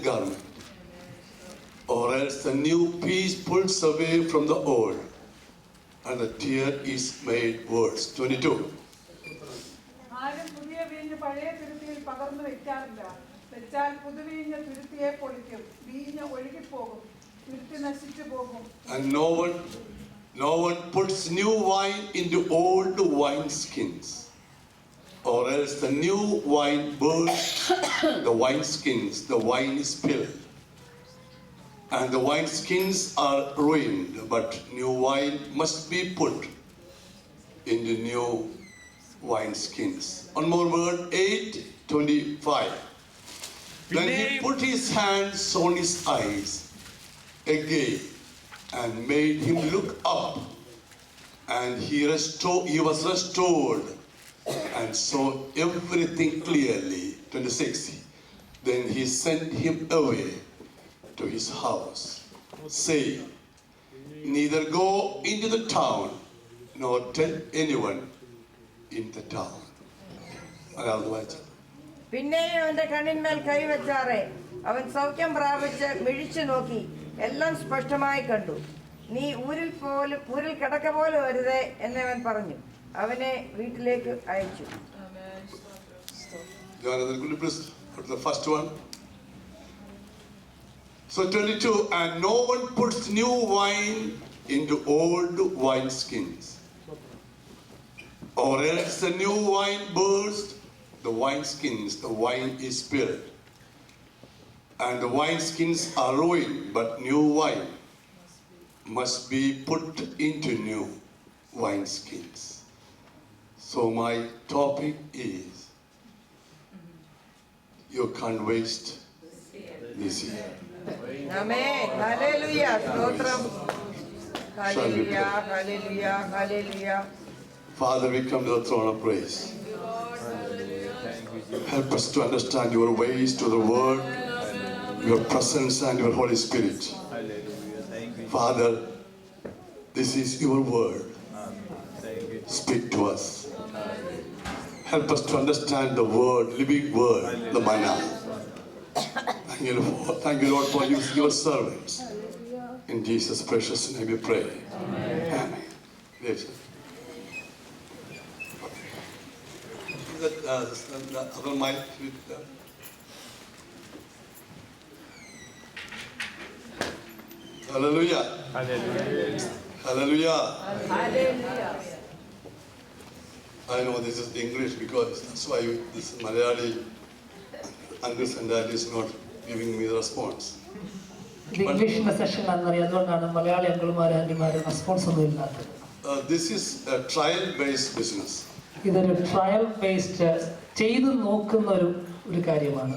garment, or else the new piece pulls away from the old, and the tear is made worse. 22. ആരും പുതിയ വീഞ്ഞ് പഴയ തുരുത്തിയിൽ പകർന്നു വെക്കാറില്ല. വെച്ചാൽ പുതുവീഞ്ഞ് തുരുത്തിയെ പൊളിക്കും, വീഞ്ഞ് ഒഴുകിപ്പോകും, തുരുത്തി നശിച്ചു പോകും. And no one puts new wine into old wine skins, or else the new wine bursts the wine skins, the wine is spilled, and the wine skins are ruined. But new wine must be put into new wine skins. One more word, 8:25. Then he put his hands on his eyes again and made him look up, and he was restored and saw everything clearly. 26. Then he sent him away to his house, saying, neither go into the town nor tell anyone in the town. പിന്നെയും അവന്റെ കണ്ണിന്മേൽ കൈവച്ചാറേ അവൻ സൗഖ്യം പ്രാപിച്ച് മിഴിച്ചു നോക്കി, എല്ലാം സ്പഷ്ടമായി കണ്ടു. നീ ഊരിൽ കിടക്ക പോലെ വരുതേ എന്നവൻ പറഞ്ഞു. അവനെ വീട്ടിലേക്ക് അയച്ചു. The first one. So 22, and no one puts new wine into old wine skins, or else the new wine bursts the wine skins, the wine is spilled, and the wine skins are ruined. But new wine must be put into new wine skins. So my topic is, you can't waste this year. Amen. Hallelujah. Stotram. Hallelujah. Hallelujah. Hallelujah. Father, we come to the throne of praise. Help us to understand your ways to the word, your presence and your Holy Spirit. Father, this is your word. Speak to us. Help us to understand the word, living word, the manna. Thank you, Lord, for your servants. In Jesus' precious name we pray. Amen. Yes. The other mic. Hallelujah. Hallelujah. Hallelujah. Hallelujah. I know this is English because that's why this Malayali uncles and daddies not giving me the response. ഇത് ഇംഗ്ലീഷിന്റെ session ആണെന്നറിയാം, അതുകൊണ്ടാണ് Malayali അങ്കിൾമാരും ആന്റിമാരും response ഒന്നും ഇല്ലാത്തത്. This is a trial-based business. ഇതൊരു trial based ചെയ്ത് നോക്കുന്ന ഒരു കാര്യമാണ്.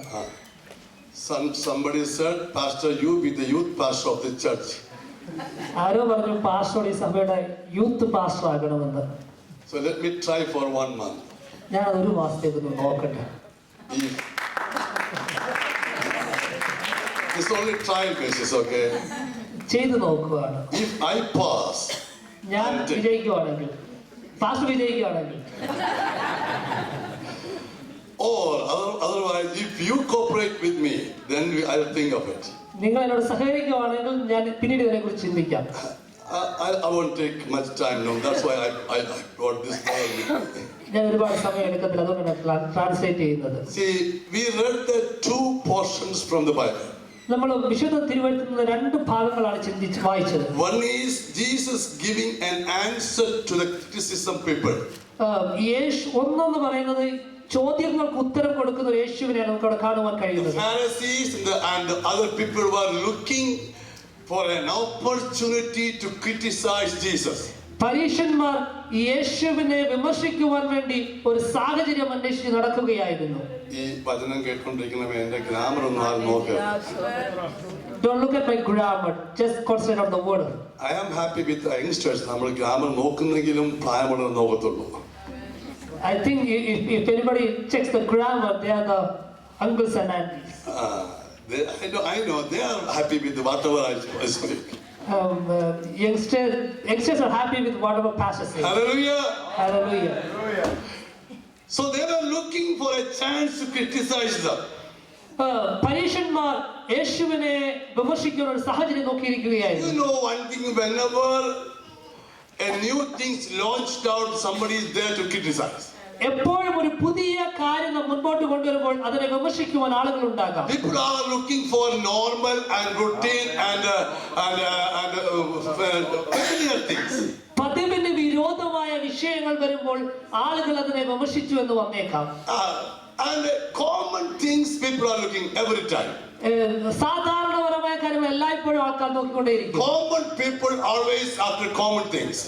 Somebody said, Pastor, you be the youth pastor of the church. ആരോ പറഞ്ഞു പാസ്റ്റർ ഈ സഭയുടെ യൂത്ത് പാസ്റ്റർ ആകണമെന്ന്. So let me try for 1 month. ഞാൻ അതൊരു മാസത്തേക്ക് നോക്കട്ടെ. It's only trial basis, okay? ചെയ്ത് നോക്കുകയാണ്. If I pass, ഞാൻ വിജയിക്കുവാണെങ്കിൽ, pastor വിജയിക്കുവാണെങ്കിൽ, or otherwise, if you cooperate with me, then I'll think of it. നിങ്ങൾ എന്നോട് സഹകരിക്കുവാണെങ്കിൽ ഞാൻ പിന്നീട് ഇതിനെ കുറിച്ച് ചിന്തിക്കാം. I won't take much time now. That's why I brought this word with me. ഞാൻ ഒരുപാട് സമയം എടുക്കത്തില്ല, അതുകൊണ്ടാണ് ട്രാൻസ്ലേറ്റ് ചെയ്യുന്നത്. See, we read the 2 portions from the Bible. നമ്മൾ വിശുദ്ധ തിരുവചനത്തിൽ നിന്ന് 2 ഭാഗങ്ങളാണ് വായിച്ചത്. One is Jesus giving an answer to the criticism people. ഒന്നെന്ന് പറയുന്നത് ചോദ്യങ്ങൾക്ക് ഉത്തരം കൊടുക്കുന്ന ഒരു യേശുവിനെ നമുക്ക് അവിടെ കാണുവാൻ കഴിയുന്നത്. The Pharisees and the other people were looking for an opportunity to criticize Jesus. പരീശന്മാർ യേശുവിനെ വിമർശിക്കുവാൻ വേണ്ടി ഒരു സാഹചര്യം അന്വേഷിച്ച് നടക്കുകയായിരുന്നു. ഈ വചനം കേട്ടുകൊണ്ടിരിക്കുന്നവ എന്റെ ഗ്രാമർ ഒന്നും ആരും നോക്കുക. Don't look at my grammar, just concentrate on the word. I am happy with the youngsters. നമ്മൾ ഗ്രാമർ നോക്കുന്നെങ്കിലും പ്രായമുള്ളവർ നോക്കത്തുള്ളൂ. I think if anybody checks the grammar, they are the uncles and aunties. I know they are happy with whatever I speak. Youngsters are happy with whatever pastor says. Hallelujah. Hallelujah. So they were looking for a chance to criticize them. പരീക്ഷന്മാർ യേശുവിനെ വിമർശിക്കുന്ന ഒരു സാഹചര്യം നോക്കിയിരിക്കുകയായിരുന്നു. You know one thing, whenever a new thing's launched out, somebody is there to criticize. എപ്പോഴും ഒരു പുതിയ കാര്യം നാം മുൻപോട്ട് കൊണ്ടുവരുമ്പോൾ അതിനെ വിമർശിക്കുവാൻ ആളുകൾ ഉണ്ടാകാം. People are looking for normal and routine and familiar things. പതിവിന് വിരോധമായ വിഷയങ്ങൾ വരുമ്പോൾ ആളുകൾ അതിനെ വിമർശിച്ചു എന്ന് വന്നേക്കാം. And common things people are looking every time. സാധാരണപരമായ കാര്യങ്ങൾ എല്ലായ്പ്പോഴും ആൾക്കാർ നോക്കിക്കൊണ്ടേയിരിക്കും. Common people always after common things.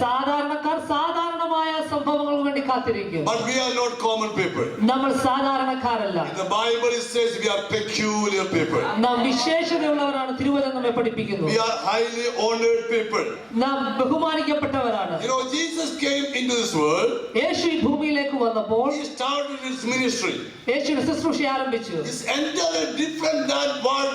സാധാരണക്കാർ സാധാരണമായ സംഭവങ്ങൾക്ക് വേണ്ടി കാത്തിരിക്കും. But we are not common people. നമ്മൾ സാധാരണക്കാരല്ല. In the Bible it says we are peculiar people. നാം വിശേഷതയുള്ളവരാണ്. തിരുവചനം നമ്മെ പഠിപ്പിക്കുന്നു. We are highly honored people. നാം ബഹുമാനിക്കപ്പെട്ടവരാണ്. You know, Jesus came into this world. യേശു ഈ ഭൂമിയിലേക്ക് വന്നപ്പോൾ He started his ministry. യേശുവിന്റെ ശുശ്രൂഷ ആരംഭിച്ചു. It's entirely different than what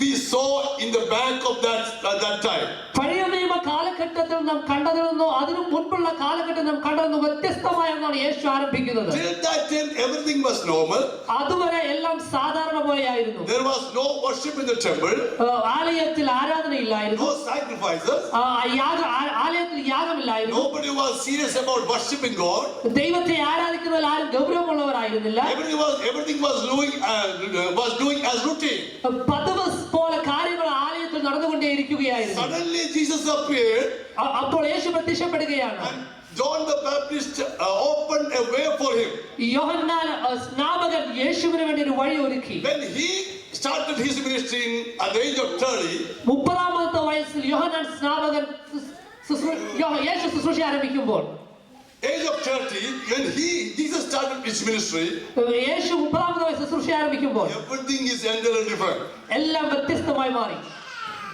we saw in the back of that time. പഴയ നിയമ കാലഘട്ടത്തിൽ നാം കണ്ടതിൽ നിന്നോ അതിനു മുൻപുള്ള കാലഘട്ടം നാം കണ്ടതെന്നോ വ്യത്യസ്തമായ ഒന്നാണ് യേശു ആരംഭിക്കുന്നത്. Till that time everything was normal. അതുവരെ എല്ലാം സാധാരണ പോലെയായിരുന്നു. There was no worship in the temple. ആലയത്തിൽ ആരാധനയില്ലായിരുന്നു. No sacrifices. ആലയത്തിൽ യാഗമില്ലായിരുന്നു. Nobody was serious about worshiping God. ദൈവത്തെ ആരാധിക്കുന്നതിൽ ആരും ഗൗരവമുള്ളവരായിരുന്നില്ല. Everything was doing as routine. പതിവ് പോലെ കാര്യങ്ങൾ ആലയത്തിൽ നടന്നുകൊണ്ടേയിരിക്കുകയായിരുന്നു. Suddenly Jesus appeared. അപ്പോൾ യേശു പ്രത്യക്ഷപ്പെടുകയാണ്. And John the Baptist opened a way for him. യോഹന്നാൻ സ്നാപകൻ യേശുവിന് വേണ്ടി ഒരു വഴി ഒരുക്കി. When he started his ministry at the age of 30, 30-ാമത്തെ വയസ്സിൽ യോഹന്നാൻ സ്നാപകൻ യേശു ശുശ്രൂഷ ആരംഭിക്കുമ്പോൾ age of 30, when Jesus started his ministry, യേശു 30-ാമത്തെ വയസ്സിൽ ശുശ്രൂഷ ആരംഭിക്കുമ്പോൾ everything is entirely different. എല്ലാം വ്യത്യസ്തമായി മാറി.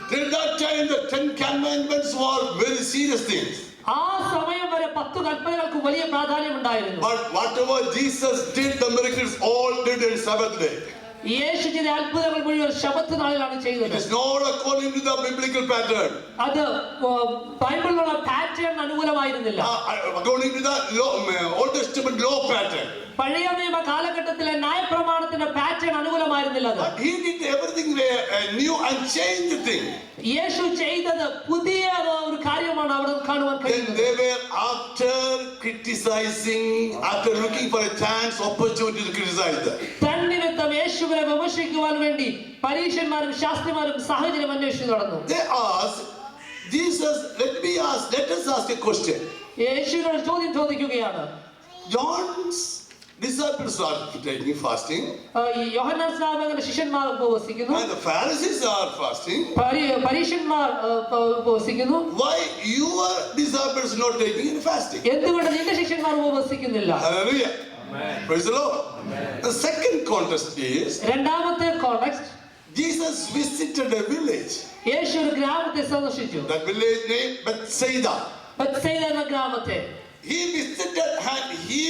Till that time, the 10 commandments were very serious things. ആ സമയം വരെ 10 കൽപ്പനകൾക്ക് വലിയ പ്രാധാന്യം ഉണ്ടായിരുന്നു. But whatever Jesus did, the miracles all did in Sabbath day. യേശു ചെയ്ത അത്ഭുതങ്ങൾ മുഴുവൻ ശബത്ത് നാളിലാണ് ചെയ്തത്. It is not according to the biblical pattern. അത് ബൈബിളിലുള്ള pattern അനുകൂലമായിരുന്നില്ല. According to the Old Testament law pattern. പഴയ നിയമ കാലഘട്ടത്തിലെ ന്യായപ്രമാണത്തിന്റെ പാറ്റേൺ അനുകൂലമായിരുന്നില്ല. But he did everything new and changed the thing. Yeshu ചെയ്തത് പുതിയ ഒരു കാര്യമാണ് അവിടെ കാണുവാൻ Then കഴിയുന്നത്. they were after criticizing, after looking for a chance, opportunity to criticize them. തന്നിമിത്തം യേശുവിനെ വിമർശിക്കുവാൻ വേണ്ടി പരീക്ഷന്മാരും ശാസ്ത്രിമാരും സാഹചര്യം അന്വേഷിച്ചു നടന്നു. They asked Jesus, let us ask a question. യേശുവിനോട് ചോദ്യം ചോദിക്കുകയാണ്. John's disciples are taking fasting, യോഹന്നാൻ സ്നാപകന്റെ ശിഷ്യന്മാർ ഉപവസിക്കുന്നു. and the Pharisees are fasting. പരീക്ഷന്മാർ ഉപവസിക്കുന്നു. Why your disciples not taking any fasting? എന്തുകൊണ്ട് നിന്റെ ശിഷ്യന്മാർ ഉപവസിക്കുന്നില്ല? Hallelujah. Praise the Lord. The second context is രണ്ടാമത്തെ context, Jesus visited a village. യേശു ഒരു ഗ്രാമത്തെ സന്ദർശിച്ചു. That village named Bethsaida. ബത്സയിദ എന്ന ഗ്രാമത്തെ. He visited and he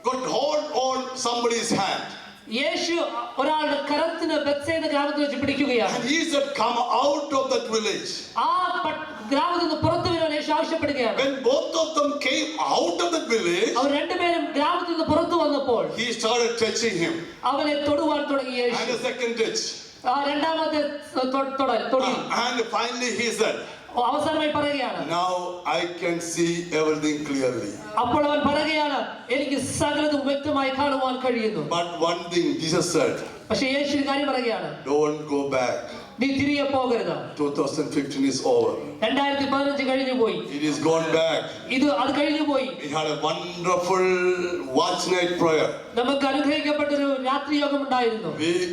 got hold on somebody's hand. യേശു ഒരാളുടെ കരത്തിന് ബത്സയിദ ഗ്രാമത്തിൽ വെച്ച് പിടിക്കുകയാണ്. And he said, come out of that village. ആ ഗ്രാമത്തിൽ നിന്ന് പുറത്തു വരാൻ യേശു ആവശ്യപ്പെടുകയാണ്. When both of them came out of that village, അവർ രണ്ടുപേരും ഗ്രാമത്തിൽ നിന്ന് പുറത്തു വന്നപ്പോൾ he started touching him. അവനെ തൊടുവാൻ തുടങ്ങി യേശു. And a second touch. രണ്ടാമത്തെ തൊടി. And finally he said, അവസാനമായി പറയുകയാണ്, now I can see everything clearly. അപ്പോൾ അവൻ പറയുകയാണ്, എനിക്ക് സകലതും വ്യക്തമായി കാണുവാൻ കഴിയുന്നു. But one thing Jesus said, പക്ഷേ യേശു ഒരു കാര്യം പറയുകയാണ്, don't go back. നീ തിരികെ പോകരുത്. 2015 is over. 2015 കഴിഞ്ഞു പോയി. It is gone back. അത് കഴിഞ്ഞു പോയി. We had a wonderful watch night prayer. നമുക്ക് അനുഗ്രഹിക്കപ്പെട്ടൊരു രാത്രി യോഗം ഉണ്ടായിരുന്നു.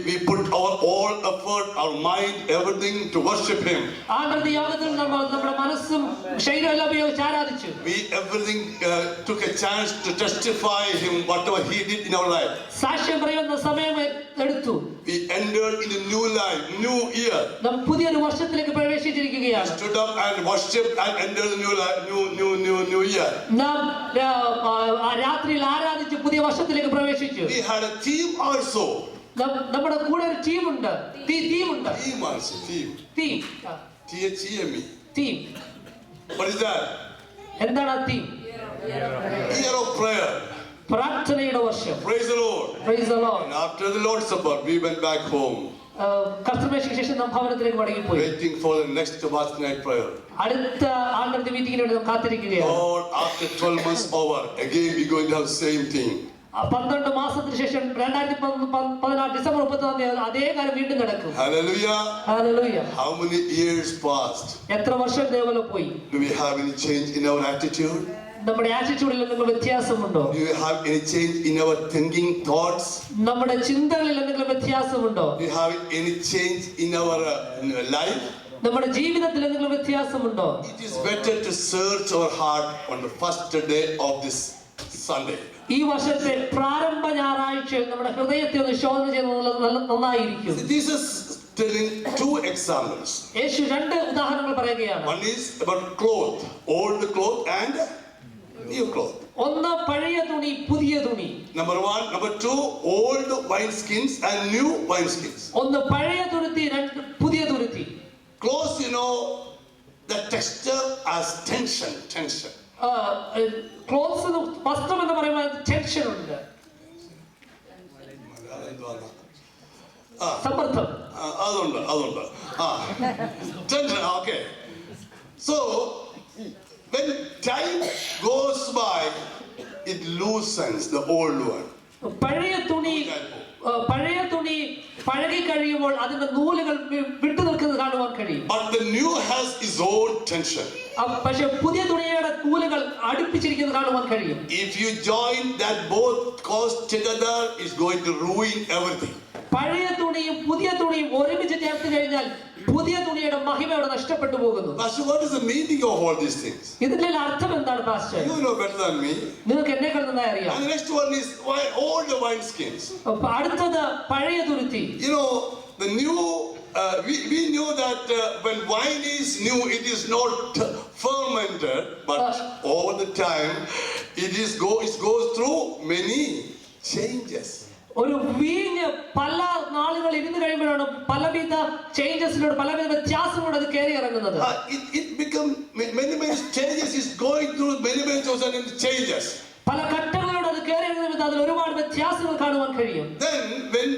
We put our all effort, our mind, everything to worship Him. ആ യോഗത്തിൽ നമ്മൾ നമ്മുടെ മനസ്സും ശരീരവും എല്ലാം ഉപയോഗിച്ച് ആരാധിച്ചു. We everything took a chance to testify Him whatever He did in our life. സാക്ഷ്യം പറയുന്ന സമയം എടുത്തു. We entered in a new life, new year. നാം പുതിയൊരു വർഷത്തിലേക്ക് പ്രവേശിച്ചിരിക്കുകയാണ്. Stood up and worshipped and entered the new life, new year. നാം രാത്രിയിൽ ആരാധിച്ച് പുതിയ വർഷത്തിലേക്ക് പ്രവേശിച്ചു. We had a theme also. നമ്മുടെ കൂടെ ഒരു ടീമുണ്ട്. ടീമുണ്ട്. Theme also. Theme. THEME. Team. What is that? എന്താണ് ആ ടീം? Year of prayer. പ്രാർത്ഥനയുടെ വർഷം. Praise the Lord. Praise the Lord. And after the Lord's Supper, we went back home, കർത്തൃമേശയ്ക്ക് ശേഷം നാം ഭവനത്തിലേക്ക് മടങ്ങിപ്പോയി. waiting for the next Sabbath night prayer. അടുത്ത ആണ്ടത്തെ മീറ്റിംഗിന് വേണ്ടി നാം കാത്തിരിക്കുകയാണ്. Lord, after 12 months over, again we're going to have the same thing. 12 മാസത്തിന് ശേഷം 2014 ഡിസംബർ 31 അതേ കാര്യം വീണ്ടും നടക്കും. Hallelujah. Hallelujah. How many years passed? എത്ര വർഷം ദേവല പോയി? Do we have any change in our attitude? നമ്മുടെ ആറ്റിറ്റ്യൂഡിൽ എന്തെങ്കിലും വ്യത്യാസമുണ്ടോ? Do you have any change in our thinking, thoughts? നമ്മുടെ ചിന്തകളിൽ എന്തെങ്കിലും വ്യത്യാസമുണ്ടോ? Do you have any change in our life? നമ്മുടെ ജീവിതത്തിൽ എന്തെങ്കിലും വ്യത്യാസമുണ്ടോ? It is better to search our heart on the first day of this Sunday. ഈ വർഷത്തെ പ്രാരംഭ ഞായറാഴ്ചയിൽ നമ്മുടെ ഹൃദയത്തെ ഒന്ന് ശോധന ചെയ്യുന്നത് നന്നായിരിക്കും. This is telling two examples. യേശു രണ്ട് ഉദാഹരണങ്ങൾ പറയുകയാണ്. One is about cloth, old cloth and new cloth. ഒന്ന് പഴയ തുണി, പുതിയ തുണി. Number one, number two, old wine skins and new wine skins. ഒന്ന് പഴയ തുരുത്തി, രണ്ട് പുതിയ തുരുത്തി. Clothes, you know, the texture has tension. Clothes വസ്ത്രം എന്ന് പറയുമ്പോൾ ടെൻഷൻ ഉണ്ട്, സമ്മർദ്ദം. അതുണ്ട്. Tension, okay. So, when time goes by, it loosens the old one. പഴയ തുണി പഴകി കഴിയുമ്പോൾ അതിന്റെ നൂലുകൾ വിട്ടു നിൽക്കുന്നത് കാണുവാൻ കഴിയും. But the new has its own tension. പക്ഷെ പുതിയ തുണിയുടെ നൂലുകൾ അടുപ്പിച്ചിരിക്കുന്നത് കാണുവാൻ കഴിയും. If you join that both cause together, is going to ruin everything. പഴയ തുണിയും പുതിയ തുണിയും ഒരുമിച്ച് ചേർത്ത് കഴിഞ്ഞാൽ പുതിയ തുണിയുടെ മഹിമ അവിടെ നഷ്ടപ്പെട്ടു പോകുന്നു. Pastor, what is the meaning of all these things? ഇതിന്റെ അർത്ഥം എന്താണ് pastor? You know better than me. നിങ്ങൾക്ക് എന്നെക്കാൾ നന്നായി അറിയാം. And the next one is all the wine skins. അടുത്തത് പഴയ തുരുത്തി. You know, the new, we knew that when wine is new, it is not fermented, but all the time it goes through many changes. ഒരു വീഞ്ഞ് പല നാളുകൾ ഇരുന്ന് കഴിയുമ്പോഴാണ് പലവിധ ചേഞ്ചസിലൂടെ പലവിധ വ്യത്യാസങ്ങളോട് അത് കയറി ഇറങ്ങുന്നത്. It become many stages, is going through many changes. പല ഘട്ടങ്ങളോട് അത് കയറി ഇറങ്ങുന്നത് അതിൽ ഒരുപാട് വ്യത്യാസങ്ങൾ കാണുവാൻ കഴിയും. Then when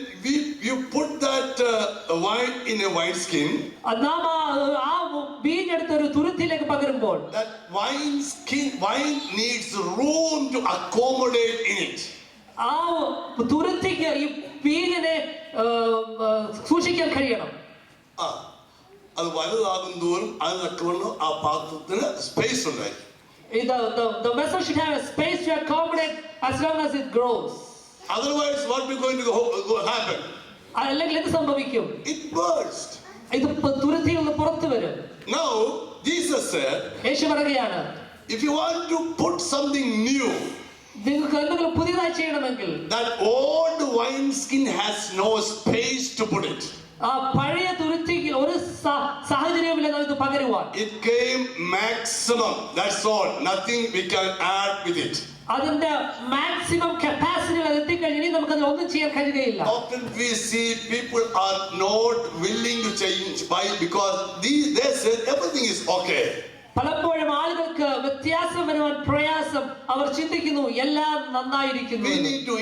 you put that wine in a wine skin, നാം ആ വീഞ്ഞെടുത്ത ഒരു തുരുത്തിയിലേക്ക് പകരുമ്പോൾ that wine needs room to accommodate in it. ആ തുരുത്തിക്ക് ഈ വീഞ്ഞിനെ സൂക്ഷിക്കാൻ കഴിയണം. അത് വലുതാകും തോറും അതിനൊക്കെ ആ പാത്രത്തിന് സ്പേസ് ഉണ്ടായി. The vessel should have a space to accommodate as long as it grows. Otherwise, what is going to happen? അല്ലെങ്കിൽ എന്ത് സംഭവിക്കും? It burst. ഇത് തുരുത്തിയിൽ നിന്ന് പുറത്തു വരും. Now, Jesus said, യേശു പറയുകയാണ്, if you want to put something new, നിങ്ങൾക്ക് എന്തെങ്കിലും പുതിയതായി ചെയ്യണമെങ്കിൽ that old wine skin has no space to put it. ആ പഴയ തുരുത്തിക്ക് ഒരു സാഹചര്യമില്ല ഇത് പകരുവാൻ. It came maximum. That's all. Nothing we can add with it. അതിന്റെ മാക്സിമം കപ്പാസിറ്റി അത് എത്തിക്കഴിഞ്ഞാൽ നമുക്ക് അതിൽ ഒന്നും ചെയ്യാൻ കഴിയുകയില്ല. Often we see people are not willing to change. Why? Because they say everything is okay. പലപ്പോഴും ആളുകൾക്ക് വ്യത്യാസം വരുവാൻ പ്രയാസം. അവർ ചിന്തിക്കുന്നു എല്ലാം നന്നായിരിക്കുന്നു.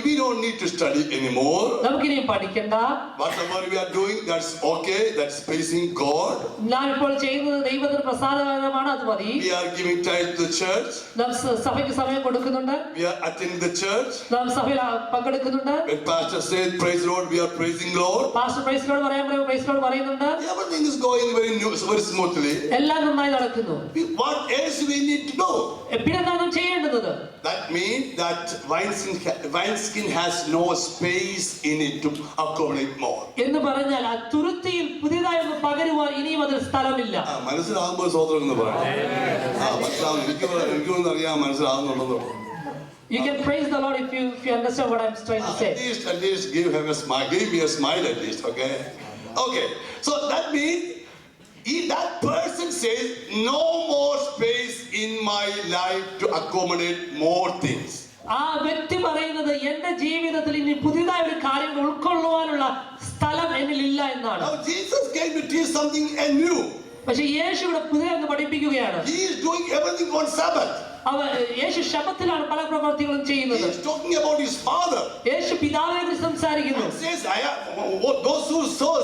We don't need to study anymore. നമുക്കിനിയും പഠിക്കണ്ട. Whatever we are doing, that's okay. That's pleasing God. നാം ഇപ്പോൾ ചെയ്യുന്നത് ദൈവത്തിന് പ്രസാദകരമാണ്, അത് മതി. We are giving tithe to the church. നാം സഭയ്ക്ക് സമയം കൊടുക്കുന്നുണ്ട്. We are attending the church. നാം സഭയിൽ പങ്കെടുക്കുന്നുണ്ട്. When pastor says praise the Lord, we are praising Lord. Pastor praise Lord പറയുന്നുണ്ട്. Everything is going very smoothly. എല്ലാം നന്നായി നടക്കുന്നു. What else we need to do? പിന്നെ നാം ചെയ്യേണ്ടത്? That means that wine skin has no space in it to accommodate more. എന്ന് പറഞ്ഞാൽ ആ തുരുത്തിയിൽ പുതിയതായി ഒന്ന് പകരുവാൻ ഇനിയും അതിൽ സ്ഥലമില്ല. മനസ്സിലാകുമ്പോൾ സ്വതന്ത്രം എന്ന് പറയാം. എനിക്കൊന്നും അറിയാം മനസ്സിലാകുന്നുണ്ടെന്ന്. You can praise the Lord if you understand what I'm trying to say. At least give me a smile at least, okay? Okay. So that means that person says no more space in my life to accommodate more things. ആ വ്യക്തി പറയുന്നത് എന്റെ ജീവിതത്തിൽ ഇനി പുതിയതായ ഒരു കാര്യം ഉൾക്കൊള്ളുവാനുള്ള സ്ഥലം എന്നിൽ ഇല്ല എന്നാണ്. Now Jesus came to teach something new. പക്ഷേ യേശു ഇവിടെ പുതിയതെന്ന് പഠിപ്പിക്കുകയാണ്. He is doing everything on Sabbath. യേശു ശബത്തിലാണ് പല പ്രവർത്തികളും He ചെയ്യുന്നത്. is talking about his father. യേശു പിതാവിനെ കുറിച്ച് സംസാരിക്കുന്നു. He says, those who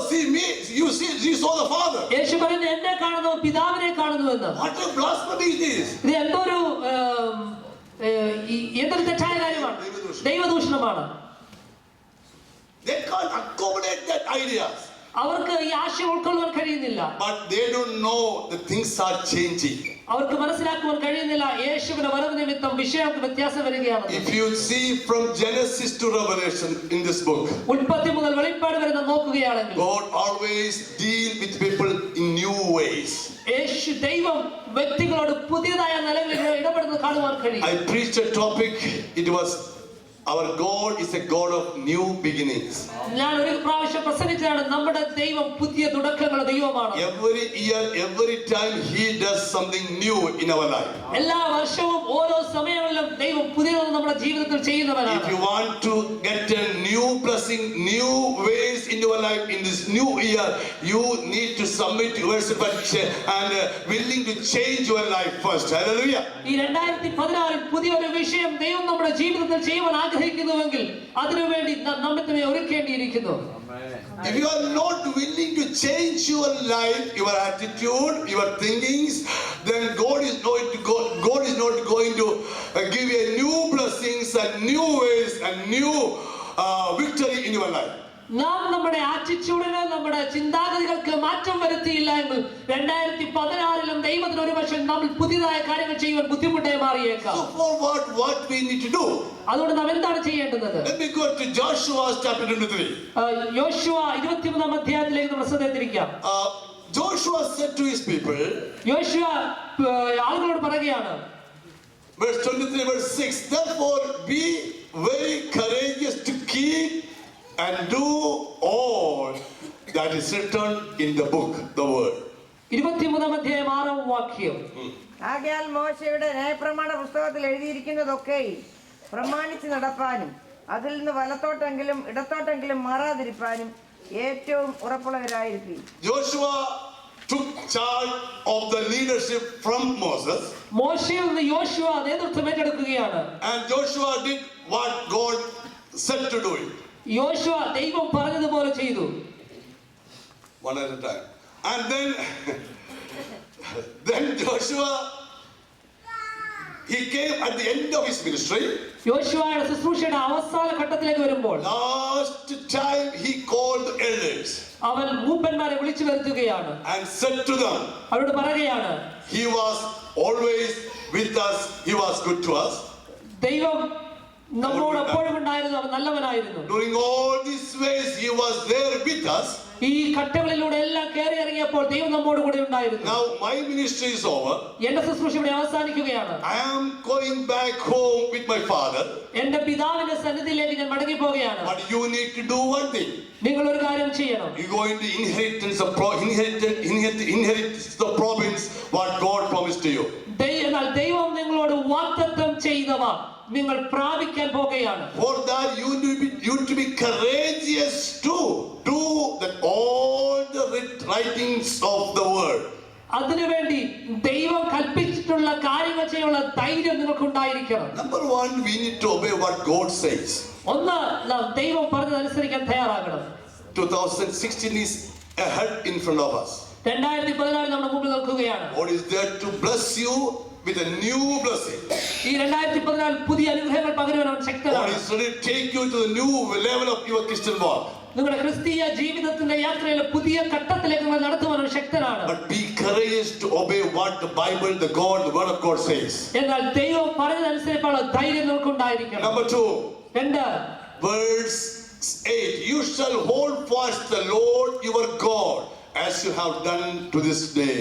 see me, you saw the father. യേശു പറയുന്നു, എന്നെ കാണുന്നു പിതാവിനെ കാണുന്നുവെന്ന്. What a blasphemy it is. ഇത് എന്തൊരു തെറ്റായ കാര്യമാണ്, ദൈവദൂഷണമാണ്. They can't accommodate that idea. അവർക്ക് ഈ ആശയം ഉൾക്കൊള്ളാൻ കഴിയുന്നില്ല. But they don't know the things are changing. അവർക്ക് മനസ്സിലാക്കുവാൻ കഴിയുന്നില്ല യേശുവിന്റെ വരവ് നിമിത്തം വിഷയങ്ങൾക്ക് വ്യത്യാസം വരികയാണ്. If you see from Genesis to Revelation in this book, ഉൽപ്പത്തി മുതൽ വെളിപ്പാട് വരെ നാം നോക്കുകയാണെങ്കിൽ God always deal with people in new ways. യേശു ദൈവം വ്യക്തികളോട് പുതിയതായ നിലകളിൽ ഇടപെടുന്നത് കാണുവാൻ കഴിയും. I preached a topic. It was our God is a God of new beginnings. ഞാൻ ഒരു പ്രാവശ്യം പ്രസംഗിച്ചതാണ്, നമ്മുടെ ദൈവം പുതിയ തുടക്കങ്ങളുടെ ദൈവമാണ്. Every year, every time He does something new in our life. എല്ലാ വർഷവും ഓരോ സമയങ്ങളിലും ദൈവം പുതിയത് നമ്മുടെ ജീവിതത്തിൽ ചെയ്യുന്നവനാണ്. If you want to get a new blessing, new ways in your life in this new year, you need to submit yourself and willing to change your life first. Hallelujah. ഈ 2016 പുതിയൊരു വിഷയം ദൈവം നമ്മുടെ ജീവിതത്തിൽ ചെയ്യുവാൻ ആഗ്രഹിക്കുന്നുവെങ്കിൽ അതിനുവേണ്ടി നമ്മെ തന്നെ ഒരുക്കേണ്ടിയിരിക്കുന്നു. If you are not willing to change your life, your attitude, your thinkings, then God is not going to give you new blessings and new ways and new victory in your life. നാം നമ്മുടെ ആറ്റിറ്റ്യൂഡിന്, നമ്മുടെ ചിന്താഗതികൾക്ക് മാറ്റം വരുത്തിയില്ല എങ്കിൽ 2016 ദൈവത്തിന് ഒരു പക്ഷേ നമ്മൾ പുതിയതായ കാര്യങ്ങൾ ചെയ്യുവാൻ ബുദ്ധിമുട്ടായി മാറിയേക്കാം. So for what we need to do? അതുകൊണ്ട് നാം എന്താണ് ചെയ്യേണ്ടത്? Let me go to Joshua chapter 23. യോശുവ 23 അധ്യായത്തിലേക്ക് നമ്മൾ ശ്രദ്ധ തിരിക്കാം. Joshua said to his people, യോശുവ ആളുകളോട് പറയുകയാണ്, verse 23, verse 6, therefore be very courageous to keep and do all that is written in the book, the word. 23 അധ്യായം 6 വാക്യം. ആകയാൽ മോശയുടെ ന്യായപ്രമാണ പുസ്തകത്തിൽ എഴുതിയിരിക്കുന്നതൊക്കെ പ്രമാണിച്ച് നടപ്പാനും അതിൽ നിന്ന് വലത്തോട്ടെങ്കിലും ഇടത്തോട്ടെങ്കിലും മാറാതിരിപ്പാനും ഏറ്റവും ഉറപ്പുള്ളവരായിരിക്കും. Joshua took charge of the leadership from Moses. മോശയിൽ നിന്ന് യോശുവ നേതൃത്വം ഏറ്റെടുക്കുകയാണ്. And Joshua did what God said to do it. യോശുവ ദൈവം പറഞ്ഞതുപോലെ ചെയ്തു. One at a time. And then Joshua, he came at the end of his ministry. യോശുവയുടെ ശുശ്രൂഷയുടെ അവസാന ഘട്ടത്തിലേക്ക് വരുമ്പോൾ Last time he called the elders അവൻ മൂപ്പന്മാരെ വിളിച്ചു വരുത്തുകയാണ്. and said to them, അവരോട് പറയുകയാണ്, he was always with us, he was good to us. ദൈവം നമ്മോട് എപ്പോഴും ഉണ്ടായിരുന്നു, അവൻ നല്ലവനായിരുന്നു. During all these ways he was there with us. ഈ ഘട്ടങ്ങളിലൂടെ എല്ലാം കയറി ഇറങ്ങിയപ്പോൾ ദൈവം നമ്മോട് കൂടെ ഉണ്ടായിരുന്നു. Now my ministry is over. എന്റെ ശുശ്രൂഷ ഇവിടെ അവസാനിക്കുകയാണ്. I am going back home with my father. എന്റെ പിതാവിന്റെ സന്നിധിയിലേക്ക് ഞാൻ മടങ്ങി പോവുകയാണ്. But you need to do one thing. നിങ്ങൾ ഒരു കാര്യം ചെയ്യണം. You are going to inherit the province what God promised to you. എന്നാൽ ദൈവം നിങ്ങളോട് വാഗ്ദത്തം ചെയ്തവ നിങ്ങൾ പ്രാപിക്കാൻ പോകുകയാണ്. For that you need to be courageous to do that all the writings of the word. അതിനുവേണ്ടി ദൈവം കൽപ്പിച്ചിട്ടുള്ള കാര്യങ്ങൾ ചെയ്യാനുള്ള ധൈര്യം നിങ്ങൾക്ക് ഉണ്ടായിരിക്കണം. Number one, we need to obey what God says. ഒന്ന്, നാം ദൈവം പറഞ്ഞതനുസരിക്കാൻ തയ്യാറാകണം. 2016 is ahead in front of us. 2014 നമ്മുടെ മുമ്പിൽ നിൽക്കുകയാണ്. God is there to bless you with a new blessing. ഈ 2014 പുതിയ അനുഗ്രഹങ്ങൾ പകരുവാൻ അവൻ God ശക്തനാണ്. is ready to take you to the new level of your Christian walk. നിങ്ങളുടെ ക്രിസ്തീയ ജീവിതത്തിന്റെ യാത്രയിലെ പുതിയ ഘട്ടത്തിലേക്ക് നിങ്ങൾ നടത്തുവാൻ അവൻ ശക്തനാണ്. But be courageous to obey what the Bible, the word of God says. എന്നാൽ ദൈവം പറഞ്ഞതനുസരിച്ചുള്ള ധൈര്യം നിങ്ങൾക്ക് ഉണ്ടായിരിക്കണം. Number 2, 2 verse 8, you shall hold fast the Lord your God as you have done to this day.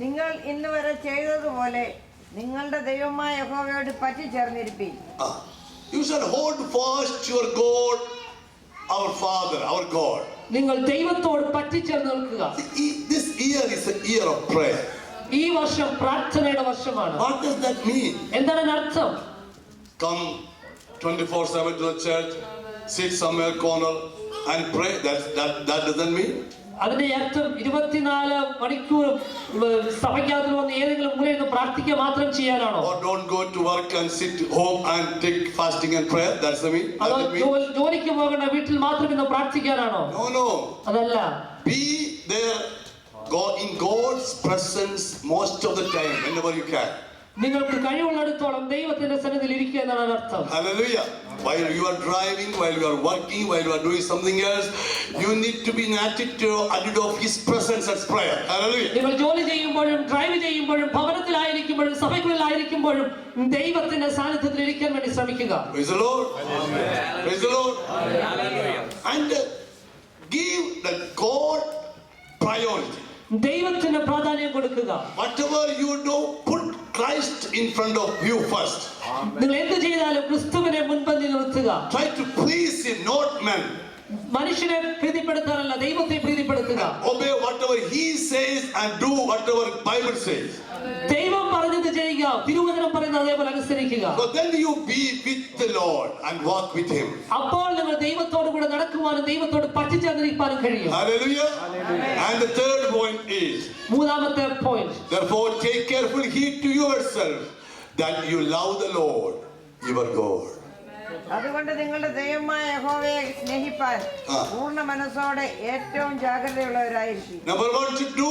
നിങ്ങൾ ഇന്ന് വരെ ചെയ്തതുപോലെ നിങ്ങളുടെ ദൈവമായ യഹോവയോട് പറ്റിച്ചേർന്നിരിപ്പീൻ. You shall hold fast your God, our Father, our God. നിങ്ങൾ ദൈവത്തോട് പറ്റിച്ചേർന്ന് നിൽക്കുക. This year is a year of prayer. ഈ വർഷം പ്രാർത്ഥനയുടെ വർഷമാണ്. What does that mean? എന്താണ് അർത്ഥം? Come 24/7 to the church, sit somewhere corner and pray. That doesn't mean. അതിന്റെ അർത്ഥം 24 മണിക്കൂർ സഭയ്ക്കകത്ത് വന്ന് ഏതെങ്കിലും മൂലയിൽ നിന്ന് പ്രാർത്ഥിക്കുക മാത്രം ചെയ്യാനാണോ? Or don't go to work and sit home and take fasting and prayer. That's the mean. അതോ ജോലിക്ക് പോകേണ്ട വീട്ടിൽ മാത്രം ഇന്ന് പ്രാർത്ഥിക്കാനാണോ? No. അതല്ല. Be there, go in God's presence most of the time, whenever you can. നിങ്ങൾക്ക് കഴിവുള്ളിടത്തോളം ദൈവത്തിന്റെ സന്നിധിയിൽ ഇരിക്കുക എന്നാണ് അർത്ഥം. Hallelujah. While you are driving, while you are working, while you are doing something else, you need to be in attitude of His presence as prayer. Hallelujah. നിങ്ങൾ ജോലി ചെയ്യുമ്പോഴും drive ചെയ്യുമ്പോഴും ഭവനത്തിലായിരിക്കുമ്പോഴും സഭയ്ക്കുള്ളിലായിരിക്കുമ്പോഴും ദൈവത്തിന്റെ സാന്നിധ്യത്തിൽ ഇരിക്കാൻ വേണ്ടി ശ്രമിക്കുക. Praise the Lord. Praise the Lord. And give the God priority. ദൈവത്തിന് പ്രാധാന്യം കൊടുക്കുക. Whatever you do, put Christ in front of you first. നിങ്ങൾ എന്ത് ചെയ്താലും ക്രിസ്തുവിനെ മുൻപന്തി നിർത്തുക. Try to please Him, not men. മനുഷ്യനെ പ്രീതിപ്പെടുത്താനല്ല, ദൈവത്തെ പ്രീതിപ്പെടുത്തുക. Obey whatever He says and do whatever Bible says. ദൈവം പറഞ്ഞത് ചെയ്യുക, തിരുവചനം പറയുന്നത് അതേപോലെ അനുസരിക്കുക. So then you be with the Lord and walk with Him. അപ്പോൾ നിങ്ങൾ ദൈവത്തോട് കൂടെ നടക്കുവാനും ദൈവത്തോട് പറ്റിച്ചേർന്നിരിക്കാനും കഴിയും. Hallelujah. And the third point is, മൂന്നാമത്തെ point, therefore take careful heed to yourself that you love the Lord your God. അതുകൊണ്ട് നിങ്ങളുടെ ദൈവമായ യഹോവയെ സ്നേഹിപ്പാൻ പൂർണ്ണ മനസ്സോടെ ഏറ്റവും ജാഗ്രതയുള്ളവരായിരിക്കും. Number one, to do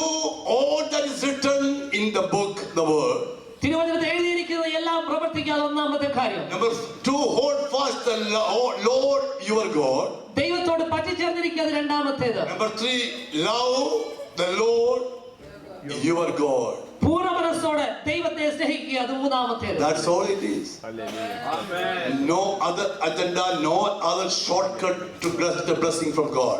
all that is written in the book, the word. തിരുവചനത്തിൽ എഴുതിയിരിക്കുന്ന എല്ലാം പ്രവർത്തിക്കാതെ ഒന്നാമത്തെ കാര്യം. Number two, hold fast the Lord your God. ദൈവത്തോട് പറ്റിച്ചേർന്നിരിക്കുന്നത് രണ്ടാമത്തേത്. Number three, love the Lord your God. പൂർണ്ണ മനസ്സോടെ ദൈവത്തെ സ്നേഹിക്കുക, അത് മൂന്നാമത്തേത്. That's all it is. No other agenda, no other shortcut to bless the blessing from God.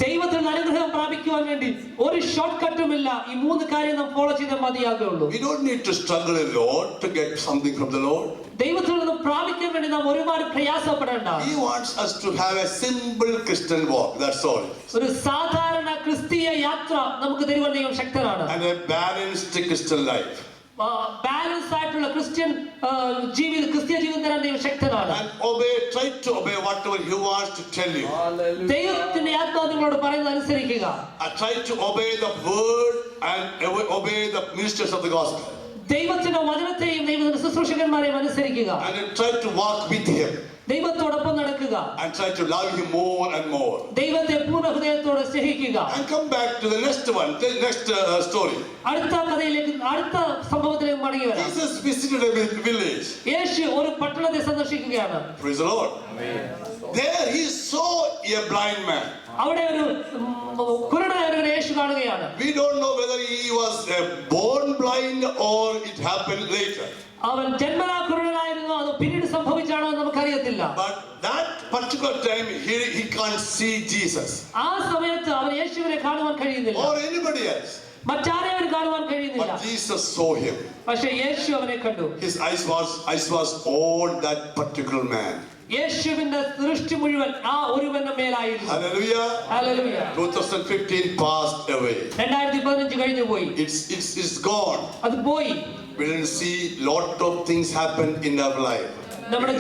ദൈവത്തിൽ നിന്ന് അനുഗ്രഹം പ്രാപിക്കുവാൻ വേണ്ടി ഒരു ഷോർട്ട് കട്ടുമില്ല. ഈ മൂന്ന് കാര്യം നാം ഫോളോ ചെയ്താൽ മതിയാകുള്ളൂ. We don't need to struggle a lot to get something from the Lord. ദൈവത്തിൽ നിന്ന് പ്രാപിക്കാൻ വേണ്ടി നാം ഒരുപാട് പ്രയാസപ്പെടേണ്ട. He wants us to have a simple Christian walk. That's all. ഒരു സാധാരണ ക്രിസ്തീയ യാത്ര നമുക്ക് തരുവാൻ ദൈവം ശക്തനാണ്. And a balanced Christian life. Balance ആയിട്ടുള്ള ക്രിസ്ത്യൻ ജീവിതം തരാൻ ദൈവം ശക്തനാണ്. And try to obey whatever He wants to tell you. ദൈവത്തിന്റെ ആത്മാവ് നിങ്ങളോട് പറയുന്നത് അനുസരിക്കുക. Try to obey the word and obey the ministers of the gospel. ദൈവത്തിന്റെ വചനത്തെയും ദൈവത്തിന്റെ ശുശ്രൂഷകന്മാരെയും അനുസരിക്കുക. And try to walk with Him. ദൈവത്തോടൊപ്പം നടക്കുക. And try to love Him more and more. ദൈവത്തെ പൂർണ്ണ ഹൃദയത്തോടെ സ്നേഹിക്കുക. And come back to the next one, the next story. അടുത്ത കഥയിലേക്ക്, അടുത്ത സംഭവത്തിലേക്ക് മടങ്ങി വരാം. Jesus visited a village. യേശു ഒരു പട്ടണത്തെ സന്ദർശിക്കുകയാണ്. Praise the Lord. There He saw a blind man. അവിടെ ഒരു കുരുടനായ ഒരു യേശു കാണുകയാണ്. We don't know whether he was born blind or it happened later. അവൻ ജന്മനാ കുരുടനായിരുന്നോ അതോ പിന്നീട് സംഭവിച്ചാണോ എന്ന് നമുക്കറിയത്തില്ല. But that particular time he can't see Jesus. ആ സമയത്ത് അവൻ യേശുവിനെ കാണുവാൻ കഴിയുന്നില്ല. Or anybody else. മറ്റാരെയും അവൻ കാണുവാൻ കഴിയുന്നില്ല. But Jesus saw him. പക്ഷേ യേശു അവനെ കണ്ടു. His eyes was on that particular man. യേശുവിന്റെ ദൃഷ്ടി മുഴുവൻ ആ ഒരുവന്റെ മേലായിരുന്നു. Hallelujah. Hallelujah. 2015 passed away. 2015 കഴിഞ്ഞു പോയി. It's gone. അത് പോയി. We didn't see lot of things happen in our life. നമ്മുടെ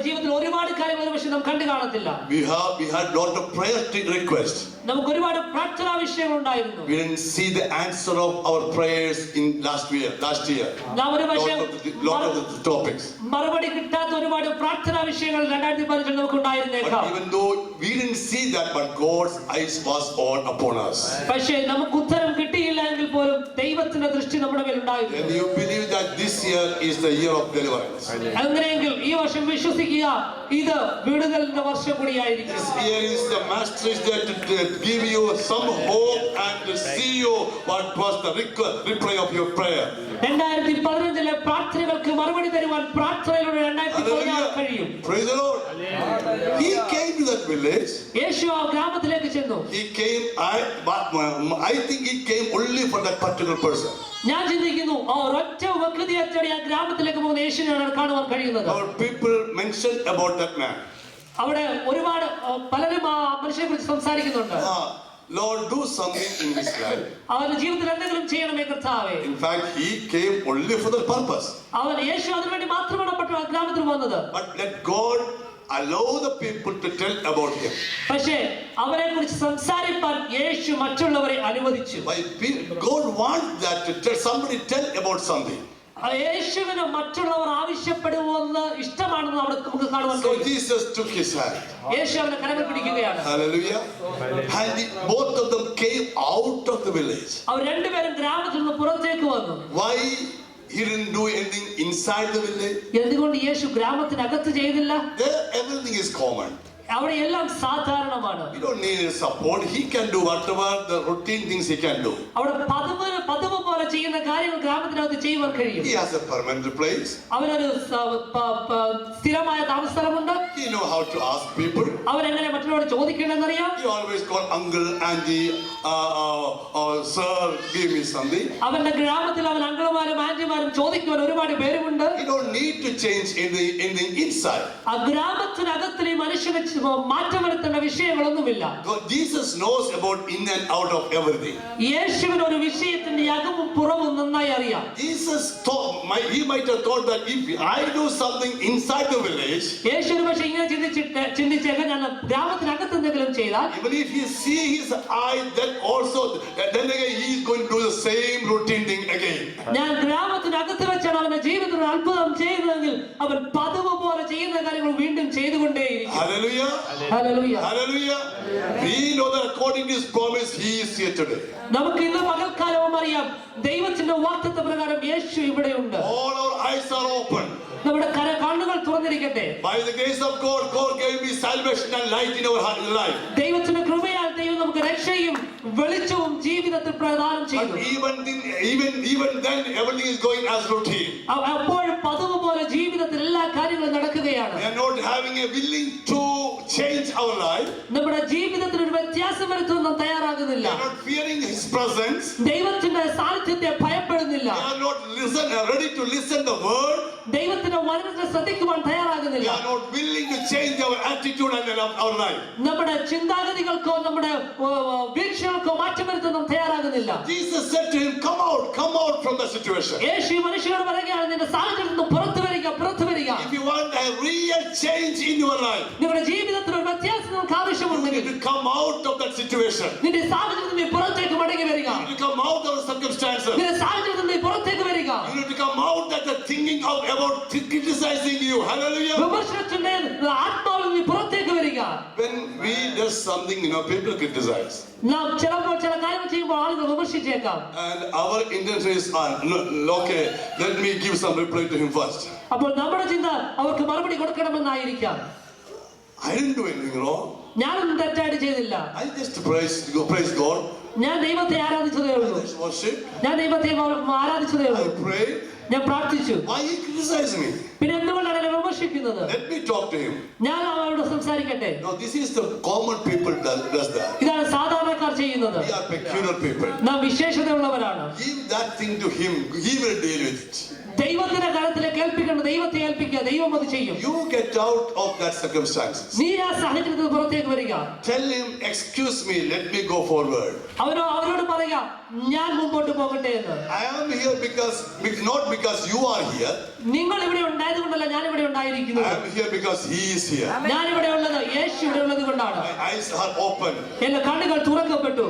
ജീവിതത്തിൽ ഒരുപാട് കാര്യങ്ങൾ പക്ഷെ നാം കണ്ടു കാണത്തില്ല. We had lot of prayer requests. നമുക്ക് ഒരുപാട് പ്രാർത്ഥനാ വിഷയങ്ങൾ ഉണ്ടായിരുന്നു. We didn't see the answer of our prayers in last year. നാം ഒരു പക്ഷേ lot of the topics. മറുപടി കിട്ടാത്ത ഒരുപാട് പ്രാർത്ഥനാ വിഷയങ്ങൾ 2015 നമുക്ക് ഉണ്ടായിരുന്നേക്കാം. But even though we didn't see that, but God's eyes was on upon us. പക്ഷേ നമുക്ക് ഉത്തരം കിട്ടിയില്ല എങ്കിൽ പോലും ദൈവത്തിന്റെ ദൃഷ്ടി നമ്മുടെ മേൽ ഉണ്ടായിരുന്നു. And you believe that this year is the year of deliverance. അങ്ങനെയെങ്കിൽ ഈ വർഷം വിശ്വസിക്കുക, ഇത് വിടുതലിന്റെ വർഷം കൂടിയായിരിക്കും. This year is the master is there to give you some hope and to see you what was the reply of your prayer. 2015 പ്രാർത്ഥനകൾക്ക് മറുപടി തരുവാൻ പ്രാർത്ഥനയിലൂടെ 2016 കഴിയും. Praise the Lord. He came to that village. യേശു ആ ഗ്രാമത്തിലേക്ക് ചെന്നു. He came. I think he came only for that particular person. ഞാൻ ചിന്തിക്കുന്നു ആ ഒരൊറ്റ വ്യക്തിയെ തേടി ആ ഗ്രാമത്തിലേക്ക് പോകുന്ന യേശുവിനെയാണ് കാണുവാൻ കഴിയുന്നത്. Our people mentioned about that man. അവിടെ ഒരുപാട് പലരും ആ മനുഷ്യനെ കുറിച്ച് സംസാരിക്കുന്നുണ്ട്. Lord, do something in his life. അവന്റെ ജീവിതത്തിൽ എന്തെങ്കിലും ചെയ്യണമേ കർത്താവേ. In fact, he came only for the purpose. അവൻ യേശു അതിനുവേണ്ടി മാത്രമാണ് ഗ്രാമത്തിൽ വന്നത്. But let God allow the people to tell about him. പക്ഷേ അവരെ കുറിച്ച് സംസാരിപ്പാൻ യേശു മറ്റുള്ളവരെ അനുവദിച്ചു. Why God wants that to tell somebody tell about something. യേശുവിന് മറ്റുള്ളവർ ആവശ്യപ്പെടുമെന്ന് ഇഷ്ടമാണെന്ന് അവിടെ നമുക്ക് കാണുവാൻ So കഴിയും. Jesus took his hand. യേശു അവനെ കരങ്ങൾ പിടിക്കുകയാണ്. Hallelujah. And both of them came out of the village. അവർ രണ്ടുപേരും ഗ്രാമത്തിൽ നിന്ന് പുറത്തേക്ക് വന്നു. Why he didn't do anything inside the village? എന്തുകൊണ്ട് യേശു ഗ്രാമത്തിനകത്ത് ചെയ്തില്ല? There everything is common. അവിടെ എല്ലാം സാധാരണമാണ്. You don't need his support. He can do whatever the routine things he can do. അവിടെ പതിവ് പോലെ ചെയ്യുന്ന കാര്യങ്ങൾ ഗ്രാമത്തിനകത്ത് ചെയ്യുവാൻ കഴിയും. He has a permanent place. അവനൊരു സ്ഥിരമായ താമസസ്ഥലമുണ്ട്. He know how to ask people. അവരെങ്ങനെ മറ്റുള്ളവരോട് ചോദിക്കണമെന്നറിയാം. He always call uncle, auntie, sir, give me something. അവന്റെ ഗ്രാമത്തിൽ അവൻ അങ്കിളുമാരും ആന്റിമാരും ചോദിക്കുവാൻ ഒരുപാട് പേരുമുണ്ട്. He don't need to change anything inside. ആ ഗ്രാമത്തിനകത്തിൽ ഈ മനുഷ്യന് മാറ്റം വരുത്തേണ്ട വിഷയങ്ങളൊന്നുമില്ല. Jesus knows about in and out of everything. യേശുവിന് ഒരു വിഷയത്തിന്റെ അകവും പുറവും നന്നായി അറിയാം. Jesus thought, he might have thought that if I do something inside the village, യേശു ഒരു പക്ഷേ ഇങ്ങനെ ചിന്തിച്ചേക്കാം, ഞാൻ ഗ്രാമത്തിനകത്ത് എന്തെങ്കിലും ചെയ്താൽ, even if he see his eye, then again he is going to do the same routine thing again. ഞാൻ ഗ്രാമത്തിനകത്ത് വെച്ചാണ് അവന്റെ ജീവിതത്തിൽ ഒരു അത്ഭുതം ചെയ്തതെങ്കിൽ അവൻ പതിവ് പോലെ ചെയ്യുന്ന കാര്യങ്ങൾ വീണ്ടും ചെയ്തുകൊണ്ടേയിരിക്കും. Hallelujah. Hallelujah. Hallelujah. We know that according to his promise, he is here today. നമുക്ക് ഇന്ന് പകൽക്കാലവും അറിയാം, ദൈവത്തിന്റെ വാഗ്ദത്ത പ്രകാരം യേശു ഇവിടെയുണ്ട്. All our eyes are open. നമ്മുടെ കണ്ണുകൾ തുറന്നിരിക്കട്ടെ. By the grace of God, God gave me salvation and light in our life. ദൈവത്തിന്റെ കൃപയാൽ ദൈവം നമുക്ക് രക്ഷയും വെളിച്ചവും ജീവിതത്തിൽ പ്രദാനം ചെയ്തു. But even then, everything is going as routine. അപ്പോഴും പതിവ് പോലെ ജീവിതത്തിൽ എല്ലാ കാര്യങ്ങളും നടക്കുകയാണ്. We are not having a willing to change our life. നമ്മുടെ ജീവിതത്തിൽ ഒരു വ്യത്യാസം വരുത്തുവാൻ നാം തയ്യാറാകുന്നില്ല. We are not fearing his presence. ദൈവത്തിന്റെ സാന്നിധ്യത്തെ ഭയപ്പെടുന്നില്ല. We are not ready to listen the word. ദൈവത്തിന്റെ വചനത്തെ ശ്രദ്ധിക്കുവാൻ We തയ്യാറാകുന്നില്ല. are not willing to change our attitude and our life. നമ്മുടെ ചിന്താഗതികൾക്കോ നമ്മുടെ വീക്ഷണങ്ങൾക്കോ മാറ്റം വരുത്താൻ നാം തയ്യാറാകുന്നില്ല. Jesus said to him, come out from the situation. യേശു മനുഷ്യരോട് പറയുകയാണ്, നിന്റെ സാഹചര്യത്തിൽ നിന്ന് പുറത്തു വരിക. If you want a real change in your life, നിങ്ങളുടെ ജീവിതത്തിൽ ഒരു വ്യത്യാസം നമുക്ക് you ആവശ്യമുണ്ടെങ്കിൽ need to come out of that situation. നിന്റെ സാഹചര്യത്തിൽ നീ പുറത്തേക്ക് മടങ്ങി വരിക. You need to come out of the circumstances. നിന്റെ സാഹചര്യത്തിൽ നീ പുറത്തേക്ക് വരിക. You need to come out that the thinking about criticizing you. Hallelujah. വിമർശനത്തിന്റെ ആത്മാവിൽ നീ പുറത്തേക്ക് വരിക. When we do something, people criticize. നാം ചിലപ്പോൾ ചില കാര്യങ്ങൾ ചെയ്യുമ്പോൾ ആളുകൾ വിമർശിച്ചേക്കാം. And our intention is, okay, let me give some reply to him first. അപ്പോൾ നമ്മുടെ ചിന്ത അവർക്ക് മറുപടി കൊടുക്കണമെന്നായിരിക്കാം. I didn't do anything wrong. ഞാനൊന്നും തെറ്റായിട്ട് ചെയ്തില്ല. I just praise God. ഞാൻ ദൈവത്തെ ആരാധിച്ചതേ I ഉള്ളൂ. just worship. ഞാൻ ദൈവത്തെ ആരാധിച്ചതേ I ഉള്ളൂ. pray. ഞാൻ പ്രാർത്ഥിച്ചു. Why he criticized me? പിന്നെ എന്തുകൊണ്ടാണ് എന്നെ വിമർശിക്കുന്നത്? Let me talk to him. ഞാൻ അവരോട് സംസാരിക്കട്ടെ. No, this is the common people does that. ഇതാണ് സാധാരണക്കാർ ചെയ്യുന്നത്. We are peculiar people. നാം വിശേഷതയുള്ളവരാണ്. Give that thing to him. He will deal with it. ദൈവത്തിന്റെ കരത്തിലേക്ക് ഏൽപ്പിക്കണം. ദൈവത്തെ ഏൽപ്പിക്കുക. ദൈവം അത് ചെയ്യും. You get out of that circumstances. നീ ആ സാഹചര്യത്തിൽ പുറത്തേക്ക് വരിക. Tell him, excuse me, let me go forward. അവരോട് പറയുക, ഞാൻ മുമ്പോട്ട് പോകട്ടെ എന്ന്. I am here not because you are here. നിങ്ങൾ ഇവിടെ ഉണ്ടായതുകൊണ്ടല്ല ഞാൻ ഇവിടെ I ഉണ്ടായിരിക്കുന്നത്. am here because he is here. ഞാൻ ഇവിടെ ഉള്ളത് യേശു ഇവിടെ ഉള്ളത് കൊണ്ടാണ്. My eyes are open. എന്റെ കണ്ണുകൾ തുറക്കപ്പെട്ടു.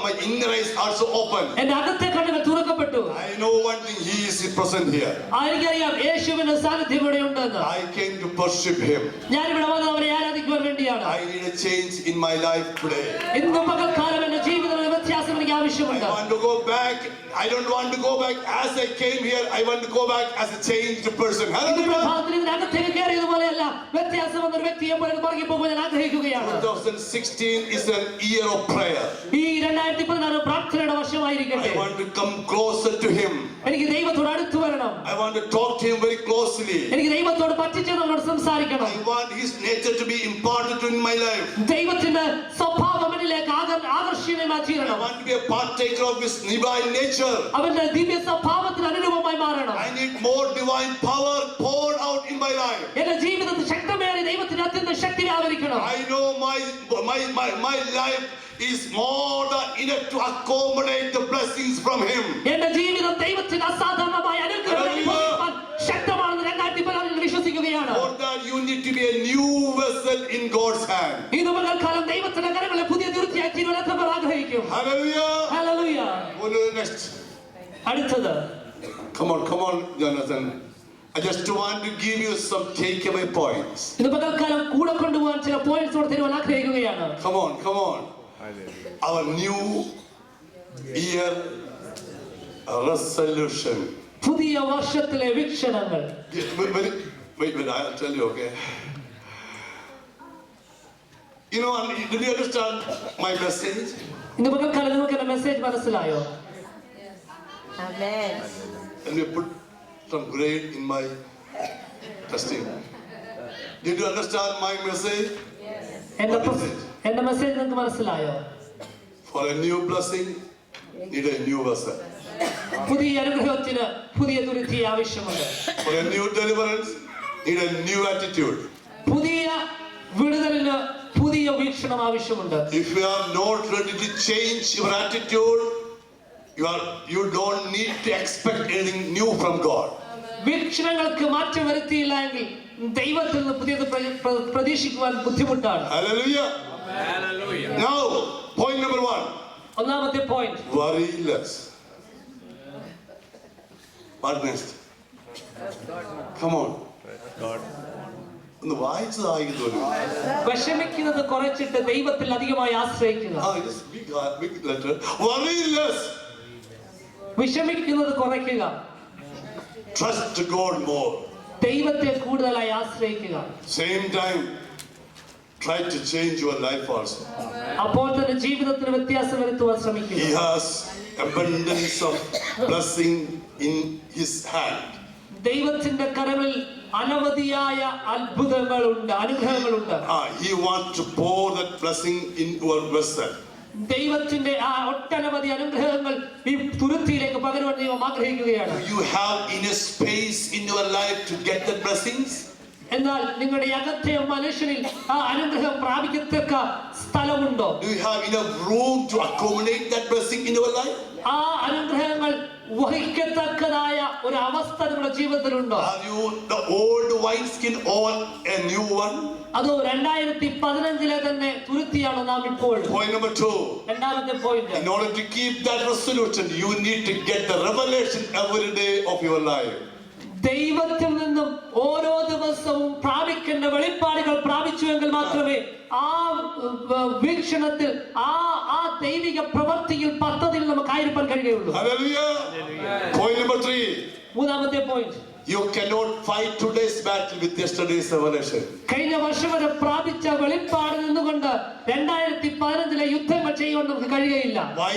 My inner eyes are also open. എന്റെ അകത്തെ കണ്ണുകൾ തുറക്കപ്പെട്ടു. I know one thing, he is present here. എനിക്കറിയാം യേശുവിന്റെ സാന്നിധ്യം ഇവിടെ ഉണ്ടെന്ന്. I came to worship him. ഞാൻ ഇവിടെ വന്നത് അവരെ ആരാധിക്കുവാൻ വേണ്ടിയാണ്. I need a change in my life today. ഇന്ന് പകൽക്കാലം എന്റെ ജീവിതത്തിൽ വ്യത്യാസം എനിക്ക് ആവശ്യമുണ്ട്. I want to go back. I don't want to go back as I came here. I want to go back as a changed person. Hallelujah. ഇതിനകത്തേക്ക് കയറിയതുപോലെയല്ല, വ്യത്യാസം വന്ന ഒരു വ്യക്തിയെ പോലെ മടങ്ങി പോകുവാൻ ഞാൻ ആഗ്രഹിക്കുകയാണ്. 2016 is an year of prayer. ഈ 2016 പ്രാർത്ഥനയുടെ വർഷമായിരിക്കട്ടെ. I want to come closer to him. എനിക്ക് ദൈവത്തോട് അടുത്ത് വരണം. I want to talk to him very closely. എനിക്ക് ദൈവത്തോട് പറ്റിച്ചെന്നോട് സംസാരിക്കണം. I want his nature to be imparted in my life. ദൈവത്തിന്റെ സ്വഭാവം എന്നിലേക്ക് ആകർഷണീയമായി I തീരണം. want to be a partaker of his divine nature. അവന്റെ ദിവ്യ സ്വഭാവത്തിന് അനുരൂപമായി മാറണം. I need more divine power poured out in my life. എന്റെ ജീവിതത്തിൽ ശക്തമേറിയ ദൈവത്തിന്റെ അത്യന്ത ശക്തി വ്യാപരിക്കണം. I know my life is more than enough to accommodate the blessings from him. എന്റെ ജീവിതം ദൈവത്തിന്റെ അസാധാരണമായ അനുഗ്രഹം അനുഭവിക്കാൻ ശക്തമാണെന്ന് 2016 വിശ്വസിക്കുകയാണ്. More than you need to be a new vessel in God's hand. ഇന്ന് പകൽക്കാലം ദൈവത്തിന്റെ കരങ്ങളെ പുതിയ തുരുത്തിയായി തീരുവാൻ അവർ ആഗ്രഹിക്കും. Hallelujah. Hallelujah. Go to the next. അടുത്തത്. Come on, Jonathan. I just want to give you some takeaway points. ഇന്ന് പകൽക്കാലം കൂടെ കൊണ്ടുപോകാൻ ചില പോയിന്റ്സ് കൂടെ തരുവാൻ ആഗ്രഹിക്കുകയാണ്. Come on. Our new year resolution. പുതിയ വർഷത്തിലെ വീക്ഷണങ്ങൾ. Wait, I'll tell you, okay? You know, did you understand my message? ഇന്ന് പകൽക്കാലം നിങ്ങൾക്ക് എന്റെ മെസ്സേജ് മനസ്സിലായോ? Amen. Let me put some grade in my testing. Did you understand my message? എന്റെ message നിങ്ങൾക്ക് മനസ്സിലായോ? For a new blessing, need a new vessel. പുതിയ അനുഗ്രഹത്തിന് പുതിയ തുരുത്തി ആവശ്യമുണ്ട്. For a new deliverance, need a new attitude. പുതിയ വിടുതലിന് പുതിയ വീക്ഷണം ആവശ്യമുണ്ട്. If you are not ready to change your attitude, you don't need to expect anything new from God. വീക്ഷണങ്ങൾക്ക് മാറ്റം വരുത്തിയില്ല എങ്കിൽ ദൈവത്തിൽ നിന്ന് പുതിയത് പ്രതീക്ഷിക്കുവാൻ ബുദ്ധിമുട്ടാണ്. Hallelujah. Now, point number 1. ഒന്നാമത്തെ point, Worry less. What next? Come on. ഒന്ന് വായിച്ചതായി തോന്നുന്നു. വിഷമിക്കുന്നത് കുറച്ചിട്ട് ദൈവത്തിൽ അധികമായി ആശ്രയിക്കുക. Just big letter. Worry less. വിഷമിക്കുന്നത് കുറയ്ക്കുക. Trust God more. ദൈവത്തെ കൂടുതലായി ആശ്രയിക്കുക. Same time, try to change your life also. അപ്പോൾ തന്നെ ജീവിതത്തിന് വ്യത്യാസം വരുത്തുവാൻ ശ്രമിക്കുക. He has abundance of blessing in his hand. ദൈവത്തിന്റെ കരങ്ങളിൽ അനവധിയായ അത്ഭുതങ്ങളുണ്ട്, അനുഗ്രഹങ്ങളുണ്ട്. He wants to pour that blessing in your vessel. ദൈവത്തിന്റെ ആ ഒട്ടനവധി അനുഗ്രഹങ്ങൾ ഈ തുരുത്തിയിലേക്ക് പകരുവാൻ ദൈവം ആഗ്രഹിക്കുകയാണ്. Do you have enough space in your life to get the blessings? എന്നാൽ നിങ്ങളുടെ അകത്തെ മനുഷ്യനിൽ ആ അനുഗ്രഹം പ്രാപിക്കത്തക്ക സ്ഥലമുണ്ടോ? Do you have enough room to accommodate that blessing in your life? ആ അനുഗ്രഹങ്ങൾ വഹിക്കത്തക്കതായ ഒരു അവസ്ഥ നിങ്ങളുടെ ജീവിതത്തിലുണ്ടോ? Are you the old wineskin or a new one? അതോ 2015 തന്നെ തുരുത്തിയാണോ നാം ഇപ്പോൾ? Point number 2. രണ്ടാമത്തെ point, In order to keep that resolution, you need to get the revelation every day of your life. ദൈവത്തിൽ നിന്നും ഓരോ ദിവസവും പ്രാപിക്കേണ്ട വെളിപ്പാടുകൾ പ്രാപിച്ചുവെങ്കിൽ മാത്രമേ ആ വീക്ഷണത്തിൽ ആ ദൈവിക പ്രവൃത്തിയിൽ പദ്ധതിയിൽ നമുക്ക് ആയിരിക്കാൻ കഴിയുകയുള്ളൂ. Hallelujah. Point number 3. മൂന്നാമത്തെ point, You cannot fight today's battle with yesterday's revelation. കഴിഞ്ഞ വർഷം വരെ പ്രാപിച്ച വെളിപ്പാട് നിന്നുകൊണ്ട് 2015 യുദ്ധങ്ങൾ ചെയ്യാൻ നമുക്ക് കഴിയുകയില്ല. Why